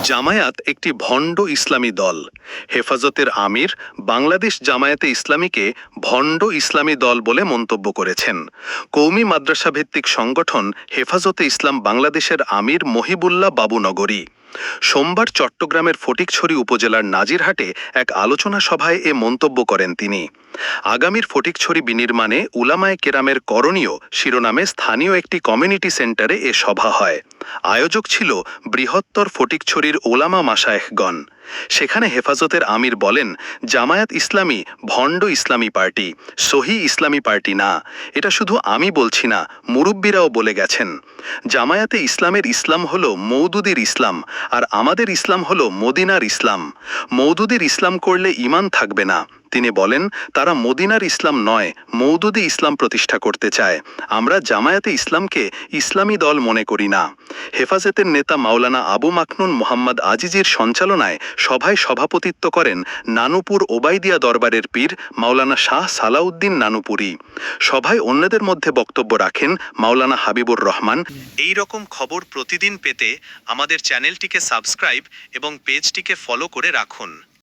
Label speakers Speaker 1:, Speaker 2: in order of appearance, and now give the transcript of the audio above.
Speaker 1: জামায়াত একটি ভণ্ড ইসলামী দল। হেফাজতের আমির বাংলাদেশ জামায়াতে ইসলামীকে ভণ্ড ইসলামী দল বলে মন্তব্য করেছেন। কওমি মাদ্রাসা ভিত্তিক সংগঠন হেফাজতে ইসলাম বাংলাদেশের আমির মহিবুল্লাহ বাবুনগরী সোমবার চট্টগ্রামের ফটিকছড়ি উপজেলার নাজিরহাটে এক আলোচনা সভায় এ মন্তব্য করেন তিনি। আগামীর ফটিকছড়ি বিনির্মাণে উলামায়ে কেরামের করণীয় শিরোনামে স্থানীয় একটি কমিউনিটি সেন্টারে এ সভা হয়। আয়োজক ছিল বৃহত্তর ফটিকছড়ির ওলামা মাশায়েখগণ। সেখানে হেফাজতের আমির বলেন, জামায়াত ইসলামী ভণ্ড ইসলামী পার্টি, সহি ইসলামী পার্টি না। এটা শুধু আমি বলছি না, মুরব্বীরাও বলে গেছেন। জামায়াতে ইসলামের ইসলাম হলো মওদুদির ইসলাম, আর আমাদের ইসলাম হলো মদিনার ইসলাম। মওদুদির ইসলাম করলে ঈমান থাকবে না। তিনি বলেন, তারা মদিনার ইসলাম নয়, মওদুদি ইসলাম প্রতিষ্ঠা করতে চায়। আমরা জামায়াতে ইসলামকে ইসলামী দল মনে করি না। হেফাজতের নেতা মাওলানা আবু মাকনুন মোহাম্মদ আজিজির সঞ্চালনায় সভায় সভাপতিত্ব করেন নানুপুর ওবাইদিয়া দরবারের পীর মাওলানা শাহ সালাউদ্দিন নানুপুরি। সভায় অন্যদের মধ্যে বক্তব্য রাখেন মাওলানা হাবিবুর রহমান। এই রকম খবর প্রতিদিন পেতে আমাদের চ্যানেলটিকে সাবস্ক্রাইব এবং পেজটিকে ফলো করে রাখুন।